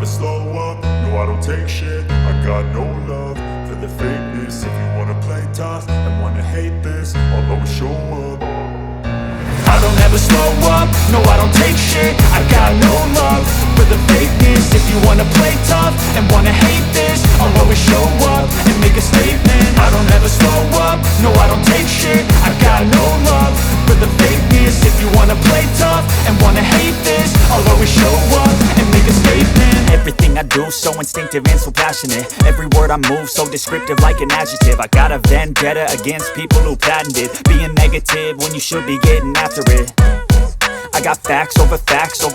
slow up, no I don't take shit. I got no love for the fakeness. If you wanna play tough and wanna hate this, I'll always show up. I don't ever slow up, no I don't take shit. I got no love for the fakeness. If you wanna play tough and wanna hate this, I'll always show up and make a statement. I don't ever slow up, no I don't take shit. I got no love for the fakeness. If you wanna play tough and wanna hate this, I'll always show up and make a statement. Everything I do so instinctive and so passionate. Every word I move so descriptive like an adjective. I got a vendetta against people who patented being negative when you should be getting after it. I got facts over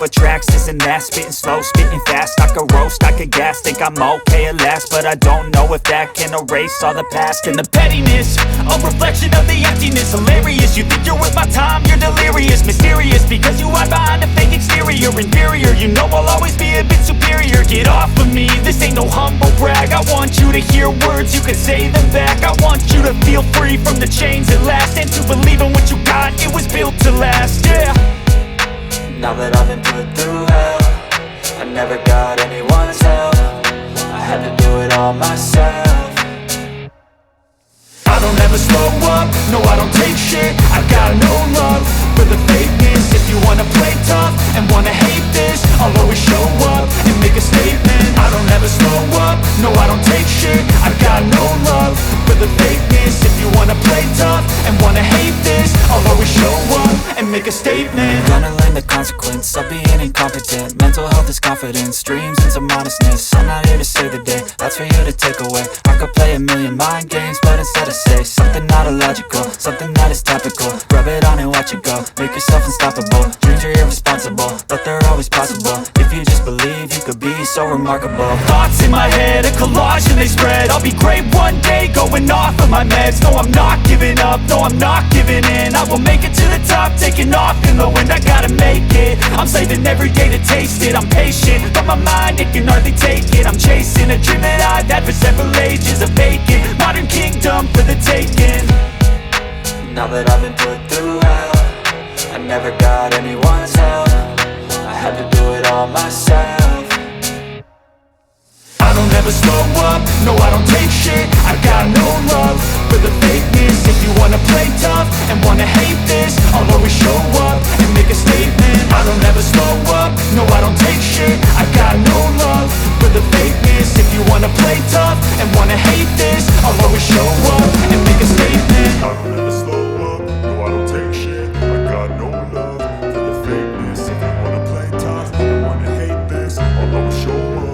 tracks, this and that. Spitting slow, spitting fast, I could roast, I could gas. Think I'm okay at last, but I don't know if that can erase all the past. And the pettiness, a reflection of the emptiness. Hilarious, you think you're worth my time, you're delirious. Mysterious, because you hide behind a fake exterior. Inferior, you know I'll always be a bit superior. Get off of me, this ain't no humble brag. I want you to hear words, you can say them back. I want you to feel free from the chains at last, and to believe in what you got, it was built to last, yeah. Now that I've been put through hell, I never got anyone's help. I had to do it all myself. I don't ever slow up, no I don't take shit. I got no love for the fakeness. If you wanna play tough and wanna hate this, I'll always show up and make a statement. I don't ever slow up, no I don't take shit. I got no love for the fakeness. If you wanna play tough and wanna hate this, I'll always show up and make a statement. Gonna learn the consequence of being incompetent. Mental health is confidence, dreams and some modestness. I'm not here to save the day, that's for you to take away. I could play a million mind games, but instead I say something not illogical, something that is topical. Rub it on and watch it go, make yourself unstoppable. Dreams are irresponsible, but they're always possible. If you just believe, you could be so remarkable. Thoughts in my head, a collage and they spread. I'll be great one day, going off of my meds. No, I'm not giving up, no, I'm not giving in. I will make it to the top, taking off in the wind. I gotta make it, I'm saving every day to taste it. I'm patient, but my mind, it can hardly take it. I'm chasing a dream that I've had for several ages. A vacant, modern kingdom for the taking. Now that I've been put through hell, I never got anyone's help. I had to do it all myself. I don't ever slow up, no I don't take shit. I got no love for the fakeness. If you wanna play tough and wanna hate this, I'll always show up and make a statement. I don't ever slow up, no I don't take shit. I got no love for the fakeness. If you wanna play tough and wanna hate this, I'll always show up and make a statement. I don't ever slow up, no I don't take shit. I got no love for the fakeness. If you wanna play tough and wanna hate this, I'll always show up.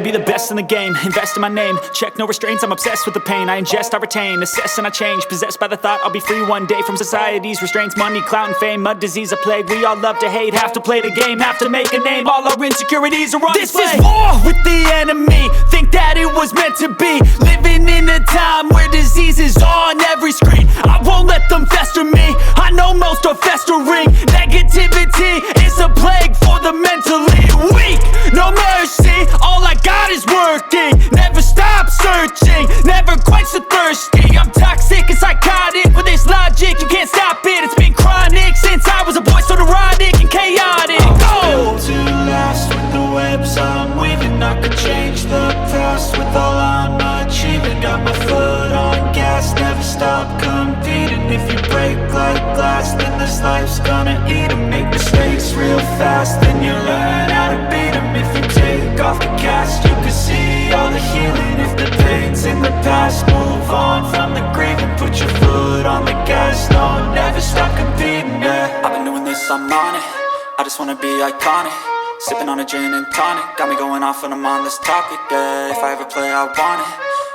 be the best in the game, invest in my name. Check no restraints, I'm obsessed with the pain. I ingest, I retain, assess and I change. Possessed by the thought I'll be free one day from society's restraints. Money, clout and fame, mud, disease, a plague. We all love to hate, have to play the game, have to make a name. All our insecurities are on display. This is war with the enemy, think that it was meant to be. Living in a time where disease is on every screen. I won't let them fester me, I know most are festering. Negativity is a plague for the mentally weak. No mercy, all I got is working. Never stop searching, never quench the thirsty. I'm toxic and psychotic, with this logic you can't stop it. It's been chronic since I was a boy, so neurotic and chaotic. Built to last with the webs I'm weaving. I could change the past with all I'm achieving. Got my foot on gas, never stop competing. If you break like glass, then this life's gonna eat 'em. Make mistakes real fast, then you learn how to beat 'em. If you take off the cast, you can see all the healing. If the pain's in the past, move on from the grieving. Put your foot on the gas, no, never stop competing, yeah. I've been doing this, I'm on it. I just wanna be iconic. Sipping on a gin and tonic, got me going off when I'm on this topic, yeah. If I ever play, I want it.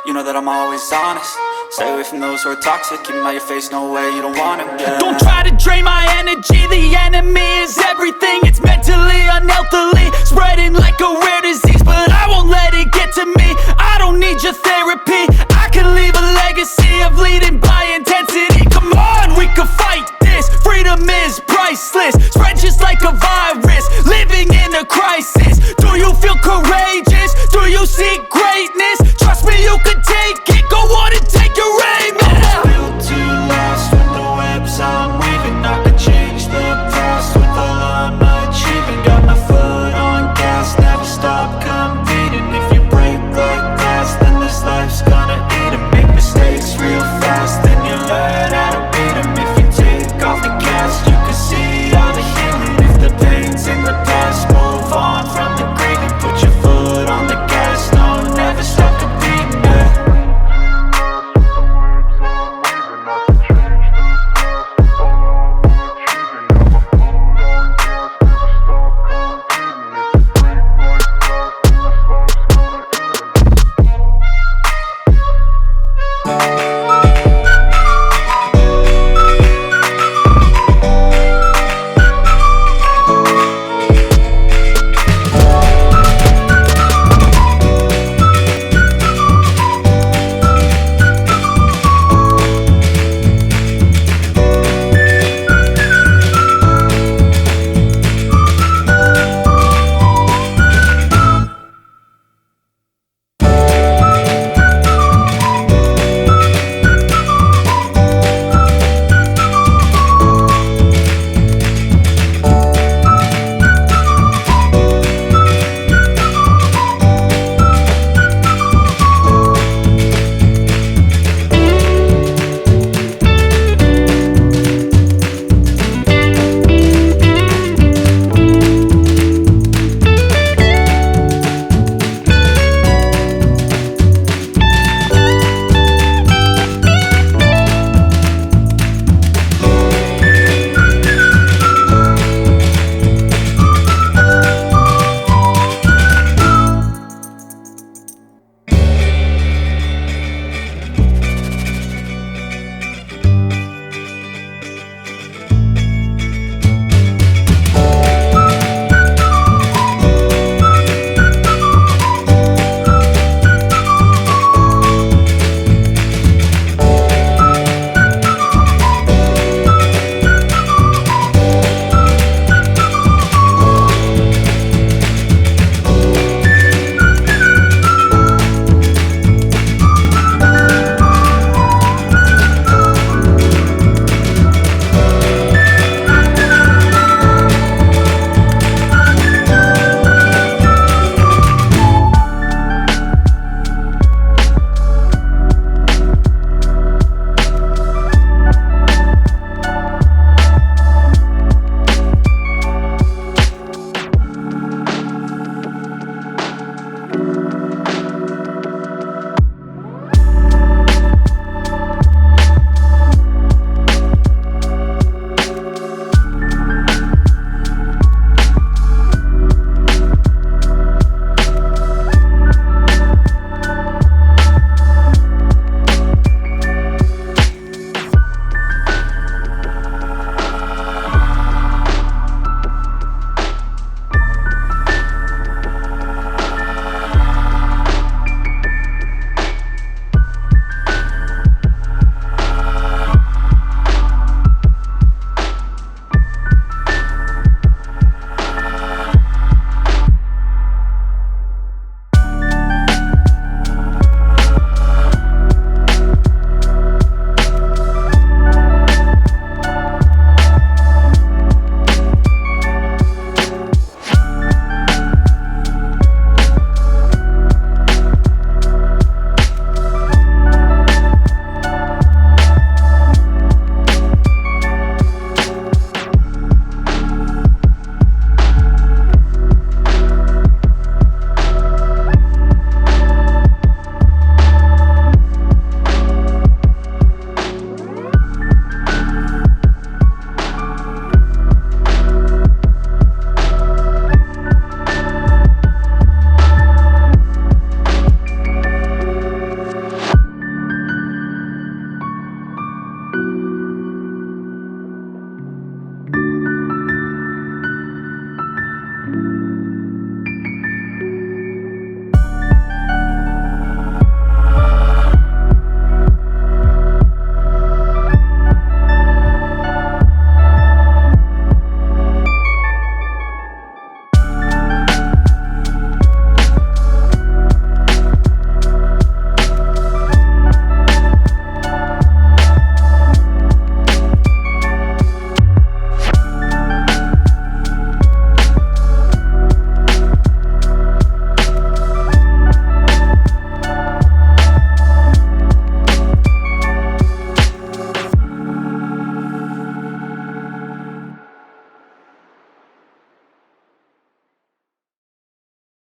You know that I'm always honest. Stay away from those who are toxic. Keep them out your face, no way, you don't want it, yeah. Don't try to drain my energy, the enemy is everything. It's mentally, unhealthily, spreading like a rare disease. But I won't let it get to me, I don't need your therapy.